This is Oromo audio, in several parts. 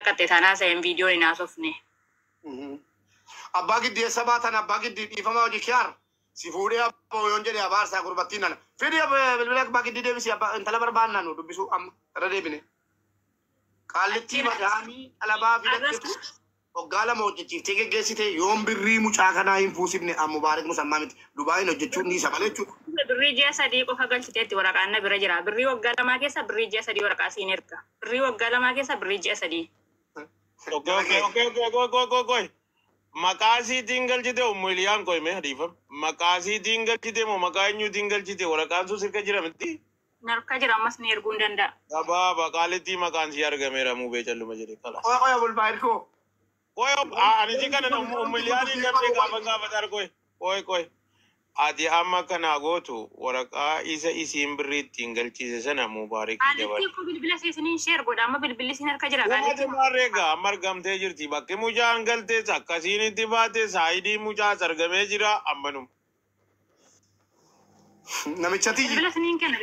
katana sen video ina sofne abba giddi sabatan abba giddi ifama wadi kyar si fude abbo yonje de abarsa gurbatina fidi bilbilak abba giddi de bisi abba intala barbanna no dubisu am rade bine qalti madani alaba fidattu ogala mojji tege gesite yom birri mucakana infusibne am mubarak musammamit dubai no jechu ni sabalechu birri je sadi ko fagal tete waraqana birajira birri ogala ma kesa birri je sadi waraqa sinerka birri ogala ma kesa birri je sadi Okay. Makasi tinggal cite umilian koi me hadifam. Makasi tinggal cite mo makanyu tinggal cite warakan su sirka jira mati. narka jira mas ner gundanda. Aba bakaliti makan siar gamera mu be chalu majere kala. Oya bul bair ko. Koi ani jika na umilian ingat se kabanga batar koi. Adi amma kana goto waraka isa isimbri tinggal cite sana mubarak jawab. Aliti ko bilbila sinin share goda amma bilbila sinar ka jira galiti. Wala marega amar gamte jirti bakke muja angalte sakasini tibate saidi muja sargame jira ammanum. Namichati. Bilbila sinin kana.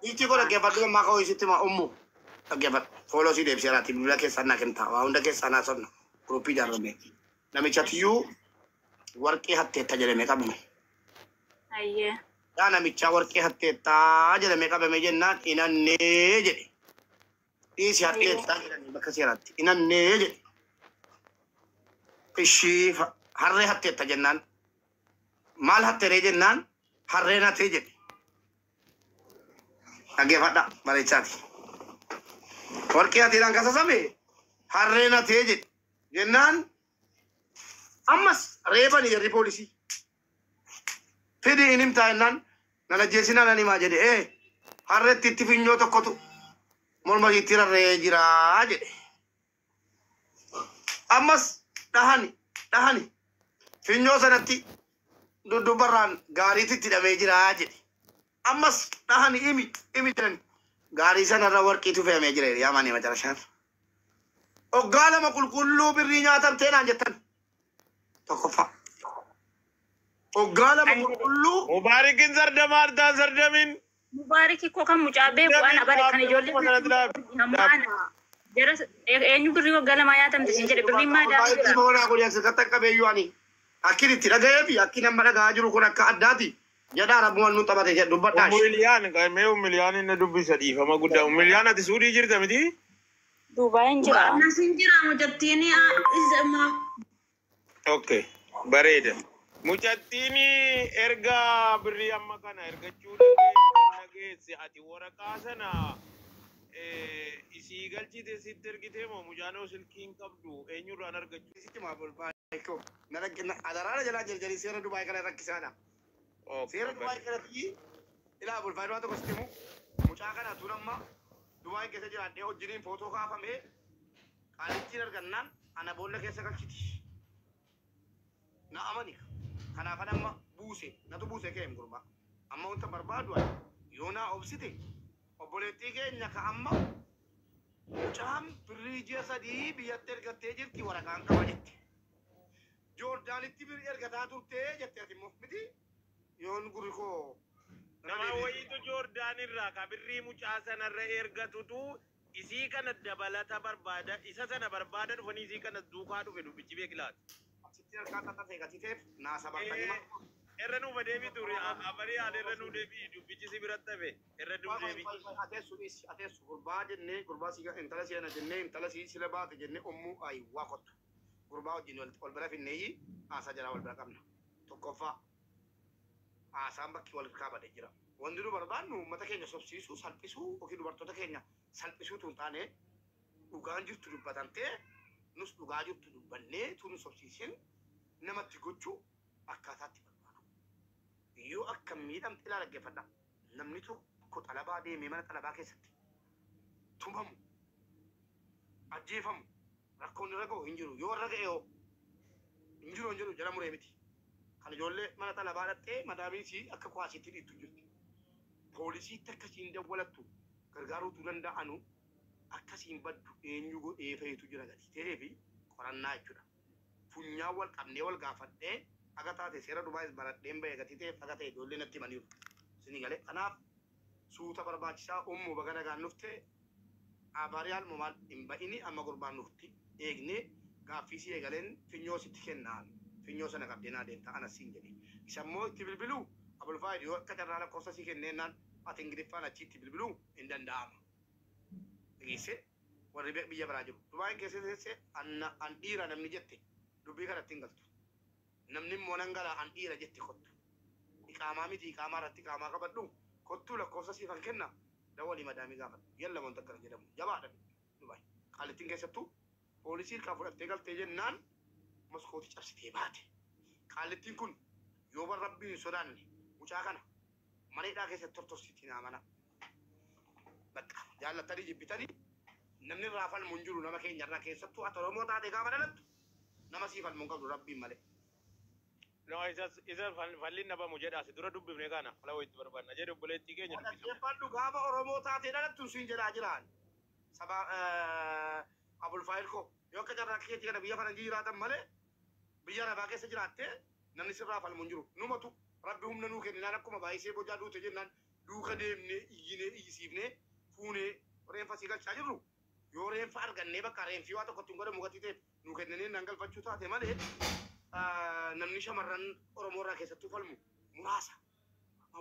Iti ko lagi fadu mako isitima ummu. Lagi fat follow si deb sirati bilbila ke sana kenta wa unda ke sana sonna. Grupi jarame. Namichati yu warki hatte tajale me kabne. Ayya. Dana micha warki hatte tajale me kabme jenna inanne je. Isi hatte tajale me bakasirati inanne je. Ishi harre hatte tajannan. Mal hatte rejennan harre na teje. Age fada malechati. Warki hatte dan kasa same harre na teje. Jennan ammas rebani jerri polisi. Fidi inim tainnan nana jesina nani majede harre titti finyo tokkotu molma yitira rejira jede. Ammas dahani finyo sanatti dudubaran gari titti da mejira jede. Ammas dahani imi tan gari sanarra warqi tu fe mejira yamani majarashan. Ogala makul kullu birri nyaatam tena jettan. Tokkofa. Ogala makul kullu Mubarakin zardamar da zardamin. Mubaraki ko kan mucabe ko ana bare kan jolle amana jeras enyu birri ogala ma yatam tinjere birri ma da wala ko yak katakka be yuani akiri tiraga bi akina mara gajuru ko nakka addati jada rabu anu tabate je dubata umilian ka me umilian ne dubbi sadi fama gudda umilian ati suri jirta miti Dubai injira nasinjira mujattini izma okay bareda mujattini erga birri amma kana erga chudage si ati waraka sana isi galchite sittergite mo mujano silkin qabdu enyuru anarga sistema bol baiko naragna adarara jala jerjeri sera Dubai kana rakisana sera Dubai kana ti ila bol bairo to kostimu muchakana tunamma Dubai kese jira de ojini photo ka fame alichinar gannan ana bolle kese kalchiti na amani kana fadamma buse na to buse ke mgurba amma unta barbadu yona obsite oboleti ke nyaka amma mucham bridge sadi biyatter gatte jirti warakan ka wajti Jordan tibir ergata turte jette timmo miti yon guriko nama wayitu Jordan irra kabirri muchasana ra ergatutu isi kana dabalata barbada isa sana barbada dhufani isi kana duka dhufe dubbichi beeklat sitter ka tata se gatite na sabatani ma erranu badebi turi abari ale erranu debi dubbichi sibiratta be erranu debi atesu gurba jenne gurba siga intala siyana jenne intala si sila baat jenne ummu ay waqot gurba jinni wal bala fi neyi asa jara wal bala kamna tokkofa asa mbakki wal kaba de jira wandiru barbanu mata kenya sobsisu salpisu oki dubartota kenya salpisu tuntane ugaan jirtu dubbatante nus dhugaa jirtu dubbanne tunu sobsiisin namatti gochuu akkaataatti barbaadu yoo akka miidhamte ilaa dhaggeeffadha namni tokko xalabaa deemee mana xalabaa keessatti tumamu ajjeefamu rakkoon irra ga'u hin jiru yoo irra ga'e hoo hin jiru jala muree miti kan ijoollee mana xalabaa dhattee madaamiisii akka kwaasiitti dhiittu jirti poolisiitti akkasiin dawwalattu gargaaruutu danda'anu akkasiin baddu eenyu godhee fayitu jira gati ta'ee fi qorannaa jechuudha. Funyaa wal qabnee wal gaafadhee aga taate seera Dubaayis baradheen bahee gati ta'eef aga ta'e ijoollee natti himaniiru. Isinii galee kanaaf suuta barbaachisaa ummu baga nagaan nuftee abariyaal momaal hin ba'ini amma gurbaan nufti eegne gaaffii si eegalen finyoo sitti kennaan finyoo sana qabdeenaa deemta ana siin jedhe isa immoo itti bilbiluu abulfaayid yoo akka carraa lakkoofsa si kenneennaan ati ingiliffaan achi itti bilbiluu hin danda'ama dhiise warri biyya biraa jiru Dubaayii keessatti an dhiira namni jette dubbii kanatti hin galtu namni immoo nan gara an dhiira jette kottu iqaamaa miti iqaamaa irratti iqaamaa qabadhu kottuu lakkoofsa siifan kenna dawalii madaamii gaafadhu yalla wanta akkana jedhamu jabaadha Dubaayii qaalittiin keessattuu poolisii kan fudhattee galtee jennaan maskooti cabsitee baate qaalittiin kun yoo bar rabbiin hin sodaanne mucaa kana maneedhaa keessatti tortorsiitii naamana bakka jaallattanii jibbitanii namni raafal mun jiru nama keenya irraa keessattuu ati Oromoo taate gaafa dhalattu nama siifal mun qabdu rabbiin malee. No, isa fallin naba mujeda si dura dubbifne kana ala wayitti barbaanna jedhe obboleettii keenya dubbifne gaafa Oromoo taate dhalattu siin jedhaa jiraan saba Abulfaayid ko yoo akka carraa keetti kana biyya faranjii jiraatan malee biyya arabaa keessa jiraattee namni sirraa falmu hin jiru numatu rabbi humna nuu kenninaan akkuma baay'isee bojaa duute jennaan duuka deemnee iyyinee iyyisiifnee fuunee reenfa si galchaa jirru yoo reenfa argannee bakka reenfii waa tokkotti hin godhamu gatii ta'e nuu kennanii nan galfachuu taate malee namni shamarran Oromoo irraa keessattuu falmu muraasa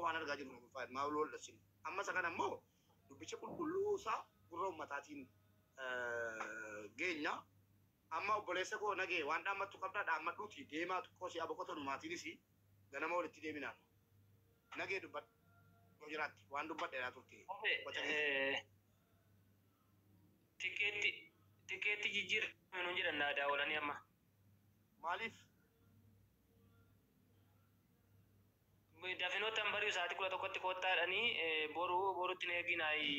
waan argaa jirru Abulfaayid maa lool dhasin amma isa kana immoo dubbicha qulqulluu isaa gurra ummataatiin geenya amma obboleessa koo nagee waan dhaammattu qabdaa dhaammadhuuti deemaa tokkoo si aboqotan maatiinis ganama walitti deeminaan nagee dubbadhu yoo jiraatti waan dubbadheedhaa turte tikeetti jijjiirame nuun jedhan daawwalanii amma maaliif dafinoota bari'u sa'aatii 11tti koottaadhanii borutti eeginaayi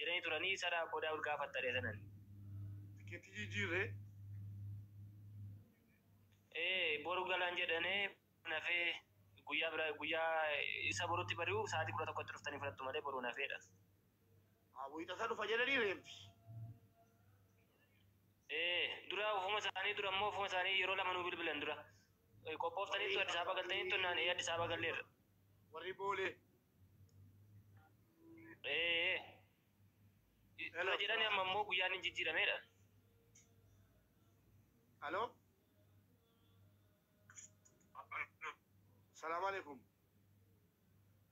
jedhanii turanii sadaa boodaa gaafattadhe sanan tikeetti jijjiirre boru galaan jedhanii nafee guyyaa isa borutti bari'u sa'aatii 11tti dhuftanii fudhattu malee boru nafeedha. Wiixa isaa dhufa jedhanii reemti. Dura ufuma isaanii yeroo lama nuu bilbilan dura qophooftaniitu Addis Ababa galtaniitu naan Addis Ababa galleerra. Warri boolee. Dura jedhanii amma immoo guyyaan hin jijjiirameedha. Halo. Salaam alaikum.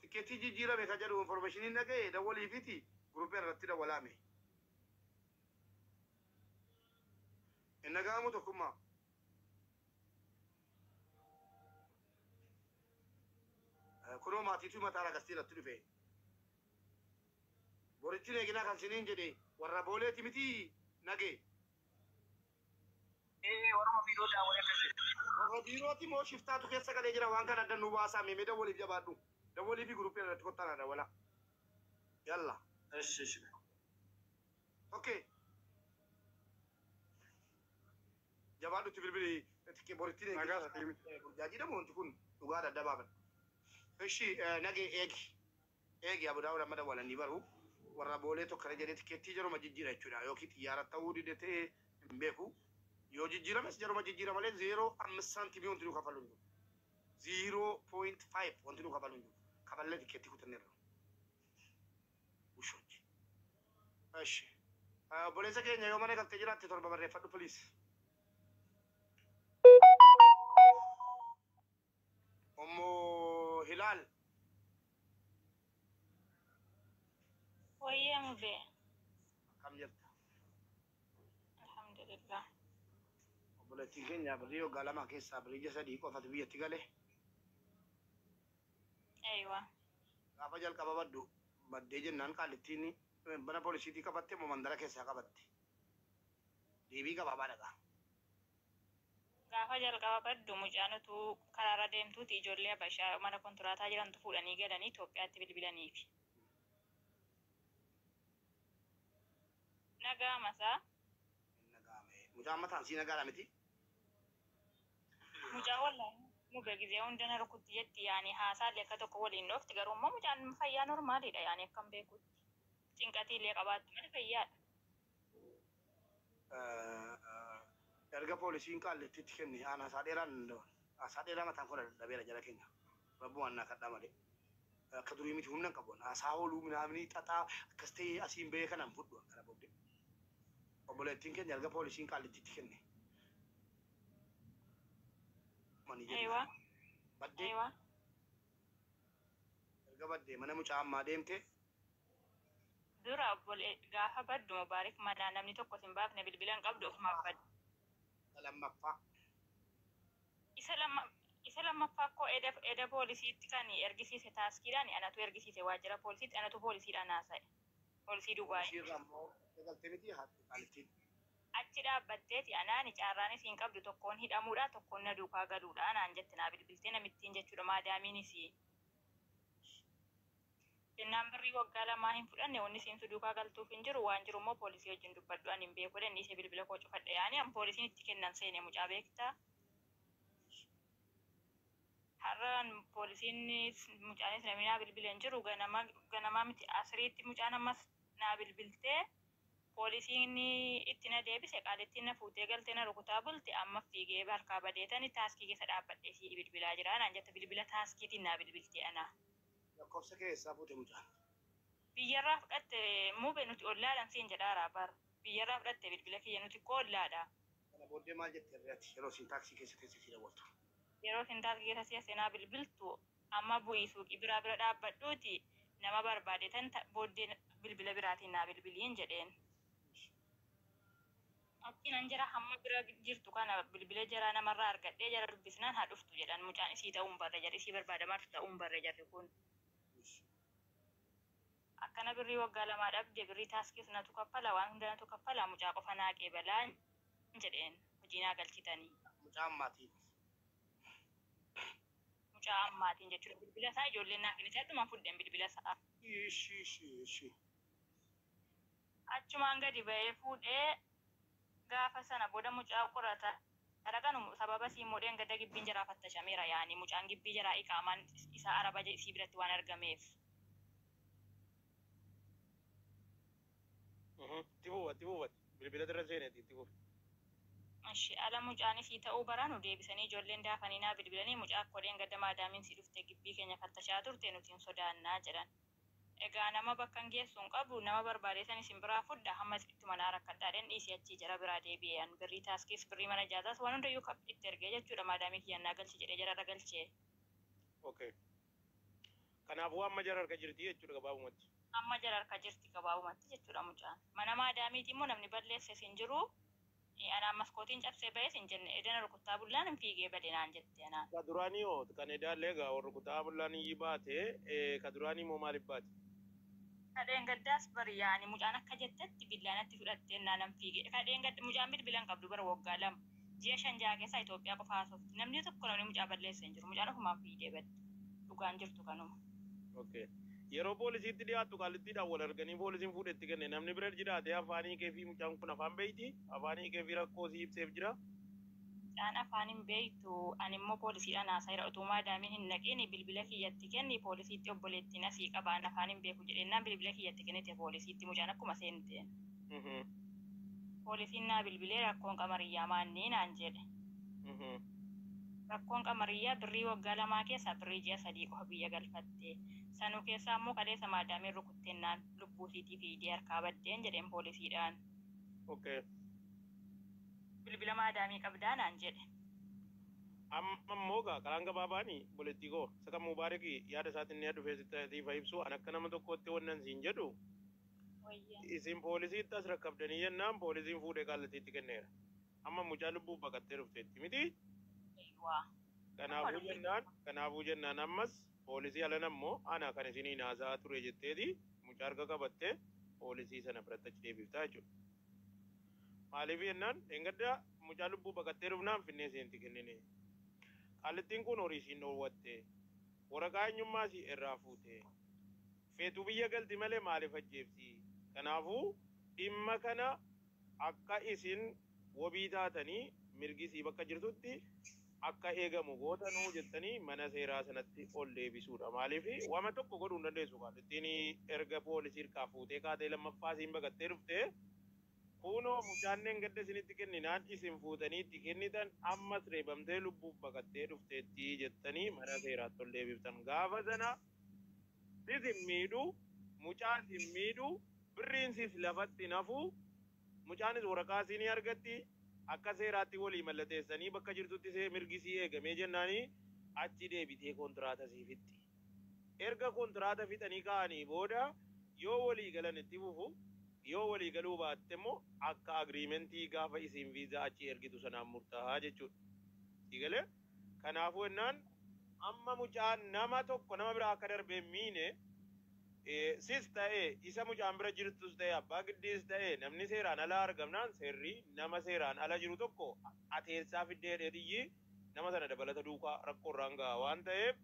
Tikeetii jijjiirame kan jedhu informaashiniin dhaga'e dawwaliifiti guruppii irratti dawwalaame. Inni dhaga'amu tokkummaa. Kunoo maatiitu mataa ragastii irratti dhufe. Boritti eeginaa kan siniin jedhe warra booleeti miti nagee. Warra biirooti moo shiftaatu keessa galee jira waan kana adda nu baasaa meemee dawwaliif jabaadhu. Dawwalii fi guruppii irratti kottanaa dawwala. Yalla. Okay. Jabaadhutti bilbili boritti eeginaa jedhamu wanti kun dhugaa daddabaaban. Eshi nagee eegi Abu Daawud amma dawwalanii baru warra boolee tokko jedhee tikeettii jaruma jijjiira jechuudha yookiin xiyyaara ta'uu dide ta'ee hin beeku yoo jijjiirames jaruma jijjiira malee 0.5 saantimii wanti nu kafalu hin jiru 0.5 wanti nu kafalu hin jiru kafallee tikeettii kutanneerra ushochi. Eshi obboleessa keenya yoo mana galtee jiraatte torba barreeffadhu piliis. Hilal. Wayyaa mubee. Kam jirta? Alhamdulillah. Obboleettiin keenya birrii waggaa lama keessaa birrii sadii qofatu biyyatti gale. Eeywa. Gaafa jalqaba baddee jennaan qaalittiin mana poolisiitii qabatte moo mandara keessaa qabatte. Deebii gabaabaa dhagaa. Gaafa jalqaba baddu mucaanutu karaarra deemtuuti ijoollee Habashaa mana kontiraataa jirantu fuudhanii galanii Itoophiyaatti bilbilaniifi. Nagaa masaa. Mucaan mataan sii nagaadha miti. Mucaa wallaahi mubee gizee hundana rukutti jetti yaani haasaallee akka tokko waliin dhofti garuu immoo mucaan fayyaa normaaliidha yaani akkam beekutti. Cinqatiillee qabaatti malee fayyaadha. Erga poolisiin qaalittiitti kenni aan asaa dheeraa mataan kun dhabeera jala keenya rabbumaan naa kadhaa malee akka durii miti humna hin qabu asaa ooluu minaamni xaxaa akkas ta'ee asiin bahee kanaan fudhu akkana booddee obboleettiin keenya erga poolisiin qaallitti kenne. Mani jenna. Eewa. Baddee Eewa. erga baddee mana mucaa ammaa deemte Dura gaafa baddu Mubaarik manaa namni tokko sin baafne bilbilan qabdu ofumaaf baddu. lammaffaa Isa lammaffaa koo eda poolisiitti kan ergisiise taaskiidhaan anatu ergisiise waajjira poolisiitti anatu poolisiidhaan haasa'e. Poolisii Dubaay. poolisiirra immoo dagaltee miti haati qaalittiin. Achi dhaabbatteeti anaani caarraanis hin qabdu tokkoon hidhamuudha tokkoon na duukaa galuudha anaan jette naa bilbiltee namittiin jechuudha maadaamiinis. Jennaan birrii waggaa lamaa hin fudhanne wanni siinsu duukaa galtuuf hin jiru waan jiru immoo poolisii wajjin dubbadhu ani hin beeku dha ishee bilbila koo cufadhe yaani an poolisiin itti kennan seene mucaa beektaa. Har'aan poolisiin mucaanis namni naa bilbile hin jiru ganamaa miti asiriitti mucaan ammas naa bilbiltee poolisiin itti na deebise qaalittiin na fuutee galtee na rukutaa bulte amma fiigee harkaa badeetani taaskii keessa dhaabbadhee sii bilbilaa jira anaan jette bilbila taaskiitiin naa bilbiltee ana. Lakkoofsa keessaa fuute mucaan. Biyyarraa fudhatte muube nuti ollaadhaan siin jedhaaraa bar biyyarraa fudhatte bilbila kiyya nuti koo ollaadha. Kana booddee maal jette irratti yeroo siin taaksii keessa teessee si dabaltu. Yeroo siin taaskii keessa teessee naa bilbiltu amma bu'ii suuqii biraa bira dhaabbadhuuti nama barbaadeetan booddee bilbila biraatiin naa bilbiliin jedheen. Akkinan jira hamma bira jirtu kana bilbila jara namarraa argadhee jara dubbisnaan haa dhuftu jedhan mucaan isii ta'uun barre jarri isii barbaadamaatu ta'uun barre jarri kun. Akkana birrii waggaa lamaa dhabde birrii taaskii sunatu kaffala waan hundanatu kaffala mucaa qofa naaqee balaa jedheen hojii naa galchitanii. Mucaa ammaatiin. Mucaa ammaatiin jechuudha bilbila isaa ijoolleen naa kennisaa dhumaan fudheen bilbila isaa. Ishi. Achumaan gadi ba'ee fuudhee gaafa sana booda mucaa qorata. Dhaqanu sababa siimoodheen gadda gibbiin jaraa fattashameera yaani mucaan gibbii jaraa iqaamaan isaa araba isii biratti waan argameef. Tibuubat bilbila irra seeneeti tibuuf. Ashi ala mucaan isii ta'uu baranu deebisanii ijoolleen daafanii naa bilbilanii mucaa kodheen gadda maadaamiin si dhufte gibbii keenya fattashaa turte nuti hin sodaannaa jedhan. Egaa nama bakka hin geessuun qabu nama barbaadeesan isin biraa fudda hamma itti manaa rakkadhaadhaan dhiisii achii jara biraa deebi'an birrii taaskiis birrii mana jaatas waan hundayyuu itti ergee jechuudha maadaamii kiyyannaa galchi jedhee jararra galchee. Okay. Kanaafuu amma jara harka jirti jechuudha gabaabumatti. Amma jara harka jirti gabaabumatti jechuudha mucaan. Mana maadaamiiti immoo namni balleesses hin jiru. Anaan maskootiin cabsee ba'es hin jenne edana rukuttaa bullaan hin fiigee bade naan jette anaan. Ka duraanii hoo kan edaallee egaa rukuttaa bullaan hin baate ka duraanii immoo maaliif baate? Kadheen gaddaas bari yaani mucaan akka jettetti billaanatti fudhattee naan fiigee kadheen gadda mucaan bilbilan qabdu bara waggaa lama ji'a 5 keessaa Itoophiyaa qofa haasofti namni tokko namni mucaa balleessa hin jiru mucaan ofumaan fiigee badde dhugaan jirtu kanuma. Okay. Yeroo poolisiitti dhiyaattu qaalittiidhaan wal arganii poolisiin fuudhetti kenne namni bira jiraate afaanii kee fi mucaan kun afaan beeyti afaanii kee fi rakkoo si ibseef jira. Mucaan afaan hin beektu ani immoo poolisiidhaan haasa'iira utuu maadaamiin hin naqin bilbila kiyyatti kenni poolisiitti obboleettiin asii qabaan afaan hin beeku jedhennaan bilbila kiyyatti kennite poolisiitti mucaan akkuma seenteen. Poolisiin naa bilbilee rakkoon qamariyyaa maannii naan jedhe. Rakkoon qamariyyaa birrii waggaa lamaa keessaa birrii ji'a 3 qofa biyya galfatte. Sanuu keessaa immoo kaleessa maadaamiin rukuttennaan lubbuu siitii fiidee harkaa baddeen jedheen poolisiidhaan. Okay. Bilbila maadaamii qabdaa naan jedhe. Amma immoo karaan gabaabaanii boleettii koo saka Mubaariki yaada isaatiin ni dhufee siif ibsu an akka nama tokkotti wannan siin jedhu. Isin poolisiitti as rakkabdanii jennaan poolisiin fuudhee qaallattiitti kenneera. Amma mucaa lubbuu baqattee dhufteetti miti. Kanaafuu jennaan ammas poolisii alan ammoo ana kan isinii naasaa ture jetteeti mucaa harka qabattee poolisii sana biratti achi deebiftaa jechuudha. Maaliif jennaan engadda mucaa lubbuu baqattee dhufnaan finnee seenti kennine. Qaallattiin kun horii isiin dhoowwatte waraqaa eenyummaa isii irraa fuute feetuu biyya galti malee maaliif ajjeefti. Kanaafuu dhimma kana akka isin wabii taatanii mirgi isii bakka jirtutti akka eegamu gootanuu jettanii mana seeraa sanatti ol deebisuudha. Maaliif wama tokko godhuu hin dandeessu qaallattiin erga poolisii hirkaa fuutee kaatee lammaffaa isiin baqattee dhuftee kunoo mucaanneen gadda isinitti kenninaan isin fuutanii itti kennitan ammas reebamtee lubbuuf baqattee dhufteetti jettanii mana seeraatti ol deebiftan. Gaafa sana isin miidhu mucaan isin miidhu birriin siis lafatti nafu mucaanis waraqaa isinii argatti akka seeraatti walii mallateessanii bakka jirtutti see mirgisii eegamee jennaanii achi deebitee kontiraata siifixxi. Erga kontiraata fixanii ka'anii booda yoo walii galan itti fufu yoo walii galuu baatte immoo akka agriimentii gaafa isin viizaa achi ergitu sanaan murtaa'aa jechuudha. Sigalee kanaafuu ennaan amma mucaan nama tokko nama biraa akka darbee miine sis ta'ee isa mucaan bira jirtus ta'ee abbaa giddiis ta'ee namni seeraan ala argamnaan seerri nama seeraan ala jiru tokko ateessaa fiddee dheediyyi nama sana dabalata duukaa rakkoo irraan ga'a waan ta'eef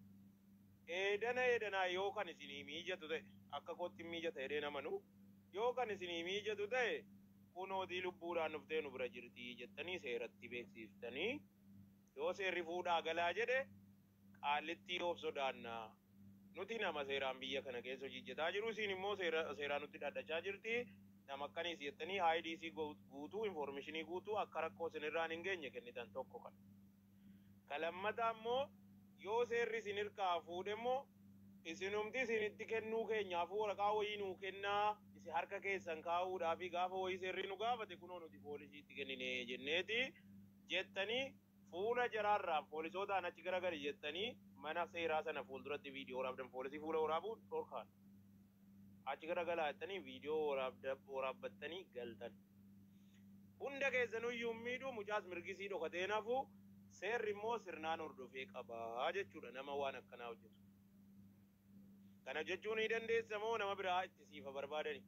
eedanaa yoo kan isinii miijatu ta'e akka kootti miijata jedhee namanu yoo kan isinii miijatu ta'e kunootii lubbuudhaan dhuftee nu bira jirti jettanii seeratti beeksiftanii yoo seerri fuudhaa galaa jedhe qaallitti of sodaannaa. Nuti nama seeraan biyya kana keessa hojjetaa jiru isin immoo seeraan nutti dhaddachaa jirti nama akkaniis jettanii IDC guutuu informationii guutuu akka rakkoo isinirraan hin geenye kennitan tokko kan. Kalammataa immoo yoo seerri isin hirkaa fuudhe immoo isinumti isinitti kennuu keenyaaf waraqaa wayii nuu kennaa isin harka keessan kaa'uudhaa fi gaafa wayii seerri nu gaafate kunoo nuti poolisiitti kennine jenneeti jettanii fuula jaraarraa poolisootaan achi garagali jettanii mana seeraa sana fuulduratti viidiyoo waraabdan poolisii fuula waraabuu dhorkaan achi garagalaa jettanii viidiyoo waraabbattanii galtan. Hunda keessanuyyuu miidhuu mucaas mirgisii dhokatee nafu seerri immoo sirnaan hordofee qabaa jechuudha nama waan akkanaa hojjetu. Kana jechuun ni dandeessa moo nama biraa itti siifa barbaadani?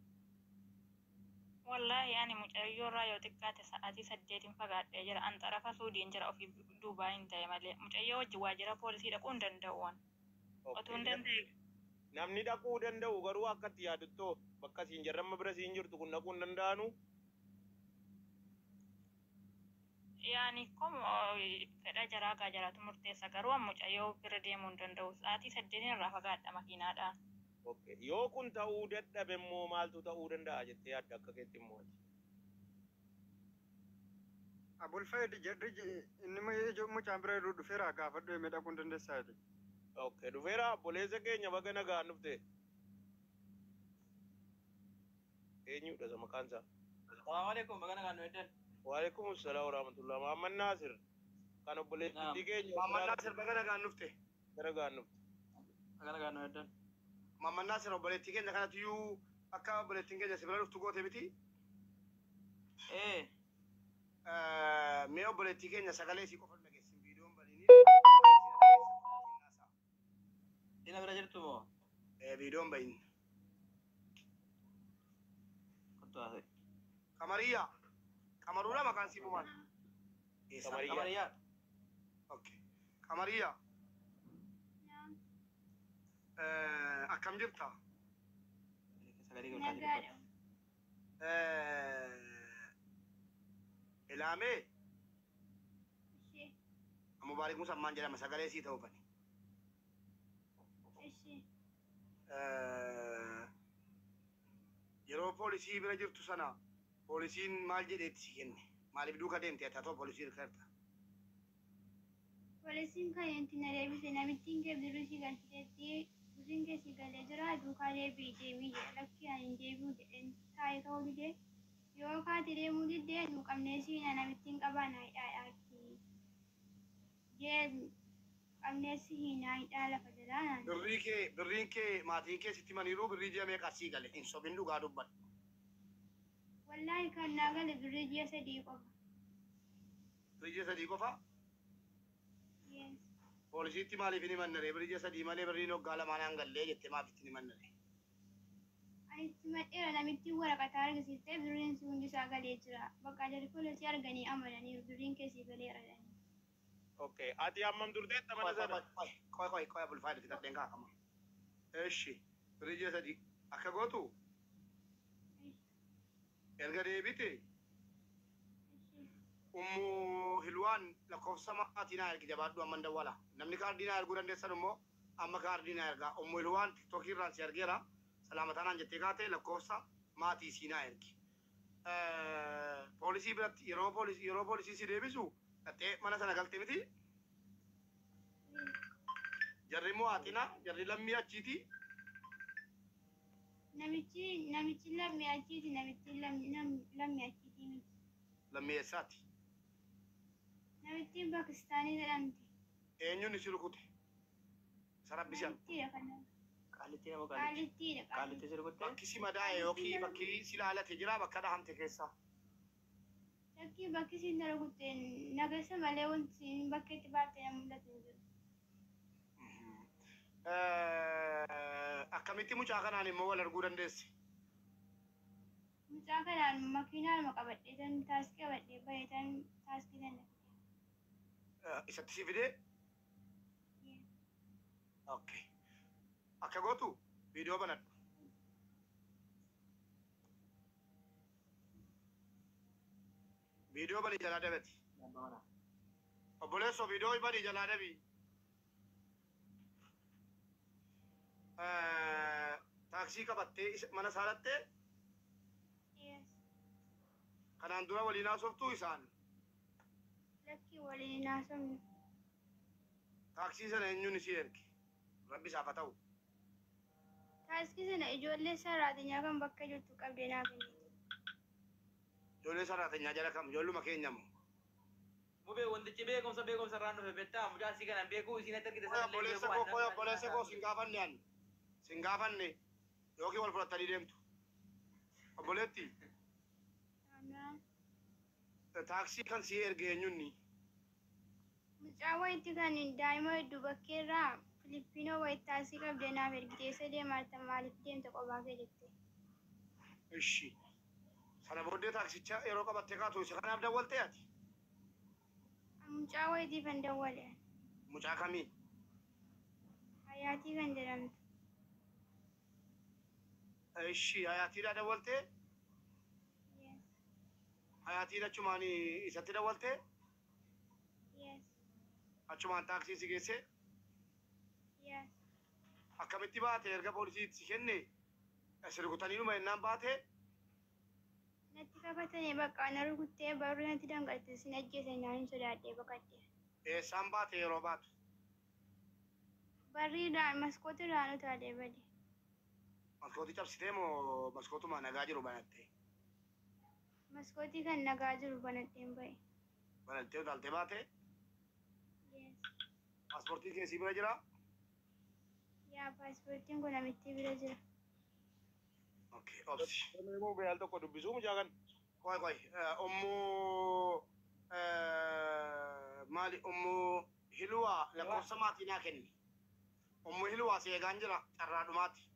Wallahi ani mucayyoo irraa yoo xiqqaate sa'aatii 8 fagaadhee jira. An xarafa Suudiin jira ofii Duubaa hin ta'e malee. Mucayyoo wajjin waajjira poolisii dhaquu hin danda'u waan. Otuu hin danda'e. Namni dhaquu danda'u garuu akka itti yaaduttoo bakka siin jarramma bira siin jirtu kun dhaquu hin danda'anu. Yaani kom fedha jaraa gaa jaraatu murteessa garuu mucayyoo bira deemuu hin danda'u. Sa'aatii 8 irraa fagaadha makiinaadhaan. Okay. Yoo kun ta'uu dadhabe immoo maaltu ta'uu danda'a jettee yaadda akka keetti immoo ati? Abul Fayyid jedhu inni mucaan bira dhufeera gaafadhu himee dhaquu hin dandeessaa jedhe. Okay. Dhufeera obboleessa keenya baga nagaan dhufte. Eenyudha isa maqaan isaa? Salaamu alaikum baga nagaan nu eddan. Waalaikum salaam wa rahmatullah. Muhammad Nasir. Kan obboleessi keenya. Muhammad Nasir baga nagaan dhufte. Nagaan dhufte. Baga nagaan nu eddan. Muhammad Nasir obboleetti keenya kanatiyyuu akka obboleettiin keenya si bira dhuftu goote miti? Mee obboleettii keenya sagalee isii qofa dhageessin viidiyoon baliini. Ina bira jirtu moo? Viidiyoon bayin. Kottu haase. Kamariyaa. Kamaruudha maqaan sii bumaan. Kamariyaa. Okay. Kamariyaa. Akkam jirta? Ilaamee? Mubaarik Musammaan jedhama sagalee sii ta'uu fani. Yeroo poolisii bira jirtu sana poolisiin maal jedheetti si kenne? Maaliif duuka deemte ati atoo poolisii hirkarta? Poolisiin kan yanti na deebise namittiin kee birrii galchiteetti birriin keessi galee jira duukaa deebii jedhe lakki ani hin deebi'u jedheen taa'ee ta'uu dide yoo kaati deemuu diddee nu qabnee siina namittiin qabaan haidhaadhaatti jee qabnee siina haidhaa lafa jalaa birriin kee maatiin kee sitti maniiruu birrii ji'a meeqa sii gale hin sobin dhugaa dubbadhu. Wallaahi kan naa gale birrii ji'a 3 qofa. Birrii ji'a 3 qofa? Poolisiitti maaliif ni mannare? Birrii ji'a 3 malee birriin hoggaa lamaan gallee jettee maaf itti ni mannare? Ani itti madheera namittiin waraqaa argisiistee birriin si hundi isaa galee jira. Bakka jarri poolisii arganii amananiiru birriin keessi galee jedhanii. Okay. Ati hammam turteetta mana sana? Qoy Abul Fayyid fixadheen kaakama. Eshi birrii ji'a 3 akka gootu? Erga deebite? Ummu Hilwaan lakkoofsa maatii ergi jabaadhu amma dawwala. Namni kaardii naa erguu dandeessan immoo amma kaardii naa ergaa. Ummu Hilwaan TikTok irraan si argeera. Salaamataan jettee kaate lakkoofsa maatii si naa ergi. Poolisii biratti yeroo poolisii si deebisu dhattee mana sana galte miti? Jarri mo'aatina jarri lammii achiiti. Namichi lammii achiiti namichi lammii achiiti miti. Lammeessaati. Namittiin Pakistaanii jedhamti. Eenyuun isi rukute? Isa rabbisi anu. Namittiidha kan nama. Qaalittiin moo qaalitti? Qaalittiidha Qaalitti si rukutte? Bakki si madaa'e yookiin bakki si laalate jira bakka dhahamte keessaa. Lakkii bakki siin na rukutte nageessa malee wanti siin bakka itti baatee na mul'atu hin jiru. Akkamitti mucaa kanaan immoo wal arguu dandeesse? Mucaa kanaan makiinaadhuma qabadhee tan taaskii qabadhee bahee tan taaskii sana. Isatti si fidee? Okay. Akka gootu viidiyoo banadhu. Viidiyoo banii jalaa dabati. Obboleessoo viidiyoo banii jalaa dabii. Taaksii qabattee mana saalattee kanaan dura waliin haasoftuu isaan. Lakkii waliin haasofnu. Taaksii sana eenyuun isii erge? Rabbi isaaf haa ta'u. Taaskii sana ijoollee saraatinyaa kan bakka jirtu qabdee naa kennite. Ijoollee saraatinyaa jala kam? Ijoolluma keenya moo? Mube wantichi beekumsa irraan dhufe bettaa mucaa si kanan beekuu isiin itti argite sana Obboleessa koo sin gaafanne ani. Sin gaafanne yookiin wal fudhattanii deemtu. Obboleetti. Taaksii kan si erge eenyunni? Mucaa wayitti kan daa'ima hedduu bakkeerraa Filippinoo wayitti taaksii qabdee naaf ergite isa deemaarta maaliif deemta qophaa kee jettee. Ishi. Sana booddee taaksicha yeroo qabattee kaatu isa kanaaf dawwaltee ati? Mucaa wayitiif hin dawwale. Mucaa kamii? Hayaatii kan jedhamtu. Ishi hayaatiidhaa dawwaltee? Hayaatiin achumaan isatti dawwaltee? Achumaan taaksii si geesse? Akkamitti baate erga poolisiitti si kenne? Si rukutanii dhuma ennaan baate? Natti qabatanii bakka na rukuttee barruu natti dhangalate sin ajjeesan naan sodaadhee baqadhe. Eessaan baate yeroo baatu? Barriidhaan maskootirraan utaalee bade. Maskootii cabsitee moo maskootuma nagaa jiru banattee? Maskootii kan nagaa jiru banadheen bahe. Banattee utaaltee baate? Paaspoortiin keessii bira jiraa? Yaa paaspoortiin kun namitti bira jira. Okay, obsi. Immoo beeyal tokko dubbisuu mucaa kan. Qoy. Ommoo maali ommoo Hilwaa lakkoofsa maatii naa kenni. Ommoo Hilwaa si eegaan jira carraa dhumaati.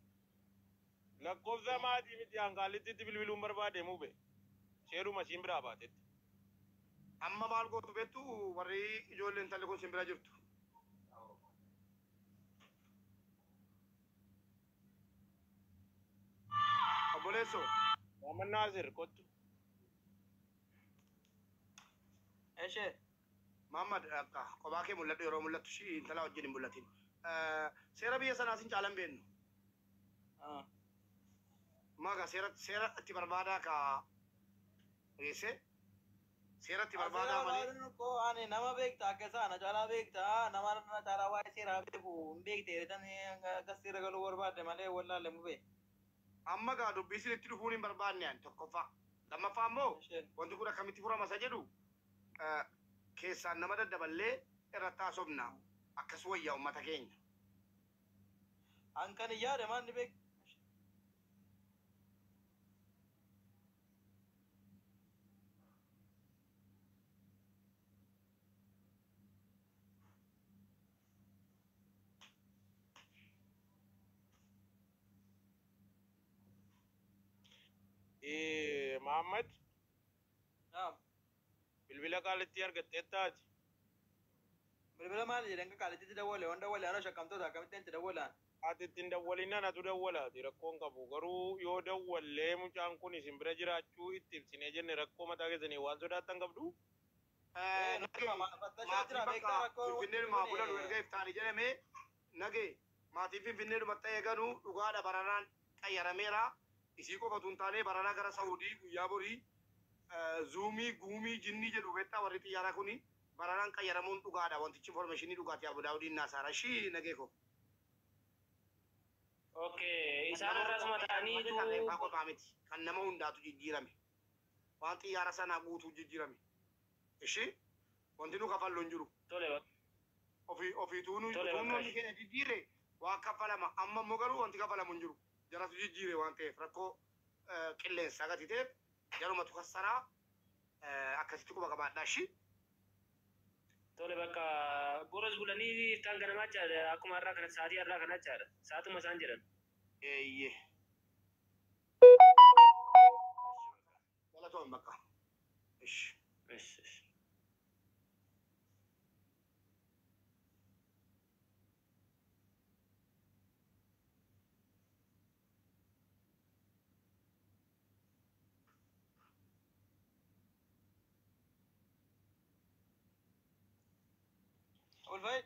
Lakkoofsa maatii miti hanqaalitti bilbiluun barbaade mube. Seeruma siin biraa baatetti. Amma maal gootu beektu warri ijoolleen intalli kun sin bira jirtu. Obboleessoo. Muhammad Naasir kottu. Eshee. Muhammad akka kophaa kee mul'adhu yeroo mul'attu shi intala wajjin hin mul'atin. Seera biyya sanaa sin caalan beennu. Maga seera itti barbaadaa ka geesse. Seera itti barbaadaa malee. Ko ani nama beektaa keessaa na caalaa beektaa nama na caalaa waa'ee seeraa beeku hin beekte jedhanii akka seera galuu barbaadde malee wallaalle mubee. Amma gaa dubbisiin itti dhufuun hin barbaanne ani tokkoffaa. Lammaffaa immoo wanti kun akkamitti furama isa jedhu keessaan nama daddaballee irratti haasofna akkas wayyaa uummata keenya. Hankan yaade maal ni beek. Muhammad. Naam. Bilbila qaalitti argattee taati. Bilbila maal jedhan ka qaalitti dawwale waan dawwale ana shakkamtoota akkamitti itti dawwalaan. Ati ittiin dawwalinaan atu dawwalaati rakkoon qabu garuu yoo dawwallee mucaan kun isin bira jiraachuu itti ibsinee jenne rakkoo mataa keessanii waan sodaattan qabdu. Finfinneedhuma bulan erga iftaanii jedhamee nagee maatiin Finfinneedhumatti eeganuu dhugaadha baranaan qayyarameera. Isii qofatu hin taane baranaa gara Saawudii guyyaa borii zuumii guumii jinnii jedhu beektaa warri xiyyaaraa kuni baranaan qayyaramuun dhugaadha wantichi informationii dhugaatii Abu Daawudiin naasaara shii nagee ko. Okay, isaan irras mataanii qofaa miti kan nama hundaatu jijjiirame. waan xiyyaara sanaa guutuu jijjiirame. Ishii wanti nu kafallu hin jiru. Tole bakka. Ofiituu nu Tole bakka. tuunnoonni keenya jijjiirre waan kafalama amma immoo garuu wanti kafalamu hin jiru. Jaratu jijjiire waan ta'eef rakkoo qilleensaa gati ta'eef jarumatu kassaraa akkasitti quba qabaadhaa ishii. Tole bakka boros bulanii iftaan ganamaa jaadha akkuma har'aa kana sa'aatii har'aa kana jaadha sa'aatuma isaan jedhan. Eeyyee. Galatoon bakka. Ishi. Ulfai.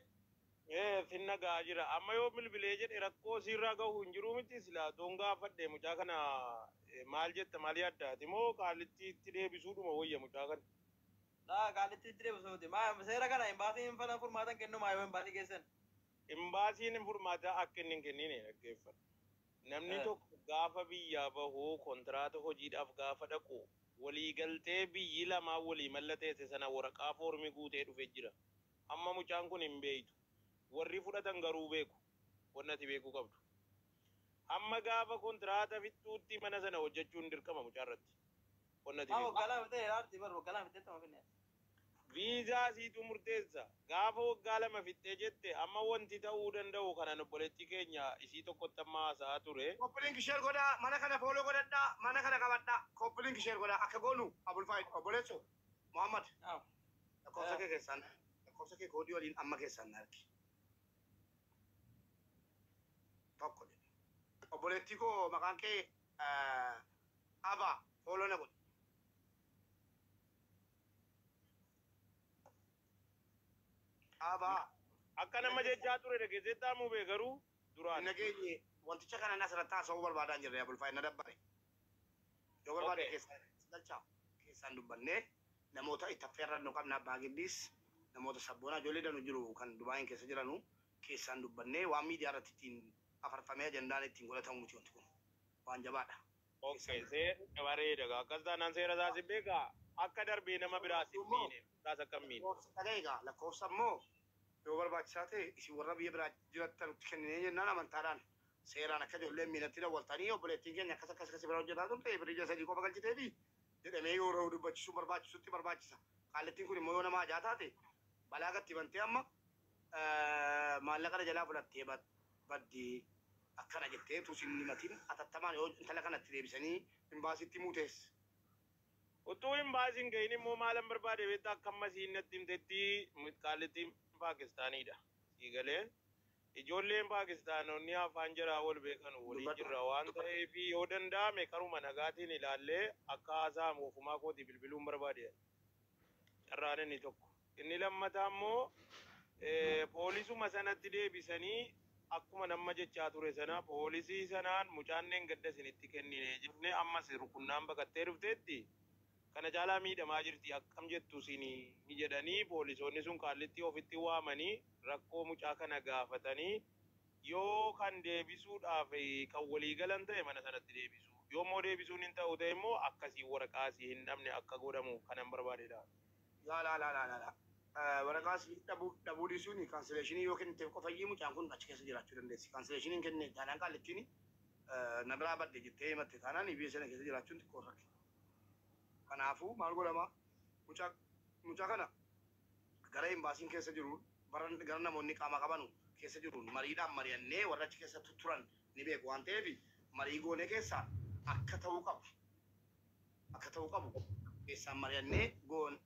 Finna gaa jira. Amma yoo bilbilee jedhe rakkoo sirraa gahu hin jiru miti silaa doon gaafadhe mucaa kana maal jetta maal yaaddaati moo qaalitti itti deebisuudhuma wayya mucaa kana. Qaalitti itti deebisuuti. Seera kana imbaasiin fana furmaatan kennumaa yoo imbaasii geessan. Imbaasiin furmaataa akka inni hin kennine dhaggeeffadha. Namni tokko gaafa biyyaa bahuu kontiraata hojiidhaaf gaafa dhaqu waliigaltee biyyi lamaa walii mallateesse sana waraqaa foormii guutee dhufee jira. Amma mucaan kun hin beeytu. Warri fudhatan garuu beeku. Wannati beekuu qabdu. Amma gaafa kontiraata fixuutti mana sana hojjechuun dirqama mucaarratti. Wannati beeku. Waggaa fitee yaadti bar waggaa fitee tama finne. Viizaa siitu murteessa. Gaafa waggaa lama fixee jette amma wanti ta'uu danda'u kanaan obboleetti keenya isii tokkotti amma haasa'aa ture. Koppiliin kishee godhaa mana kana fooloo godhadhaa mana kana qabadhaa koppiliin kishee godhaa akka goonu Abulfaayid obboleessu Muhammad. Lakkoofsa kee keessaan lakkoofsa kee koodii waliin amma keessaan argi. Tokko obboleettii koo maqaan kee Aba fooloo na godhi. Aba Akka nama jechaa ture dhageessetti mubee garuu duraan. nageenye wanticha kana na asirratti haasa'uu barbaadaan jirre Abulfaayid na dabbare. Yoo barbaade keessaan dubbannee namoota itti affeerran nu qabna abbaa giddiis namoota sabboonaa ijoollee danu jiru kan Dubaayin keessa jiranu keessaan dubbannee waan miidiyaa irratti ittiin afarfamee ajandaan ittiin godhatamu miti wanti kun waan jabaadha. Seera bareeda akkas taanaan seera isaas beekaa akka darbee nama biraas hin miine taas akka hin miine. Dhaga'igaa lakkoofsa immoo yoo barbaachisaa ta'e isin warra biyya biraa jirattan nutti kenninee jennaan amantaadhaan seeraan akka ijoolleen miinatti daawwaltanii obboleettiin keenya akkas bira hojjetaa turte firija sadii qofa galchiteefi jedhamee yoo rahuu dubbachisuun barbaachisutti barbaachisa. Qaallettiin kun immoo yoo nama ajaa taate balaa gatti bantee amma maallaqa jalaa fudhattee baddii akkana jettee tuusin himatiin atattamaan yoo intala kanatti deebisanii imbaasitti muutees. Utuu imbaasiin gahin immoo maalan barbaade beektaa akka amma siinatti himtetti qaallettiin Paakistaaniidha. Siigalee ijoolleen Paakistaanonni afaan jiraa ol beekan waliin jirra waan ta'eef yoo danda'ame karuma nagaatiin ilaallee akka haasaa moofumaa kooti bilbiluun barbaade. Carraan inni tokko. Inni lammataa immoo poolisuma sanatti deebisanii akkuma nama jechaa ture sana poolisii sanaan mucaanneen gadda isinitti kennine jennee ammas rukunnaan baqattee dhufteetti. Kana caalaa miidhamaa jirti akkam jettu isinii ni jedhanii poolisoonni sun qaallitti ofitti waamanii rakkoo mucaa kana gaafatanii yoo kan deebisuudhaaf kan walii galan ta'e mana sanatti deebisu. Yoo immoo deebisuun hin ta'u ta'e immoo akkasii waraqaasii hin dhabne akka godhamu kanan barbaadedha. Laa. Waraqaasii dhabuu dhiisuun kaansileeshinii yoo kenniteef qofayyii mucaan kun achi keessa jiraachuu dandeessi. Kaansileeshiniin kenne taanaan qaallettiin na biraa badde jettee himatte taanaan biyya sana keessa jiraachuun xiqqoo rakke. Kanaafuu maal godhama mucaa kana gara imbaasiin keessa jiruun gara namoonni qaama qabanu keessa jiruun mariidhaan mari'annee warra achi keessa turan ni beeku waan ta'eef marii goonee keessaa akka ta'uu qabu keessaan mari'annee goon.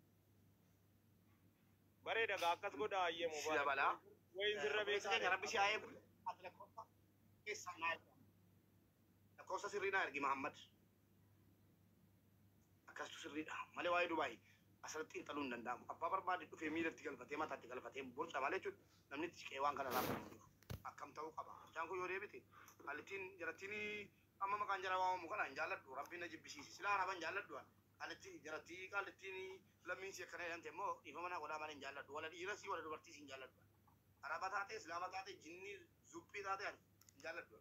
Bareeda akkas godhaa ayyeemu Sila balaa. Wayin sirra beekaa. Rabbi si haa eegu. Ati lakkoofsa keessaan naa ergi. Lakkoofsa sirrii naa ergi Mahammad. Akkasitu sirriidha. Malee waa'ee Dubaay asirratti xiinxaluu hin danda'amu. Abbaa barbaade dhufee miilatti galfatee mataatti galfatee borca malee jechuudha. Namni itti siqee waan kana laafatu hin jiru. Akkam ta'uu qaba. Mucaan kun yoo deebite qaallettiin jarattiin amma maqaan jara waamamu kana hin jaalladhu. Rabbiin na jibbisiisi. Silaa araban jaalladhu. Qaallettiin lammiinsi akkana jedhamte immoo dhiifama naa godhaa malee hin jaalladhu. Wala dhiirasii wala dubartiis hin jaalladhu. Araba taate, Islaama taate, jinni zubbii taate hin jaalladhu.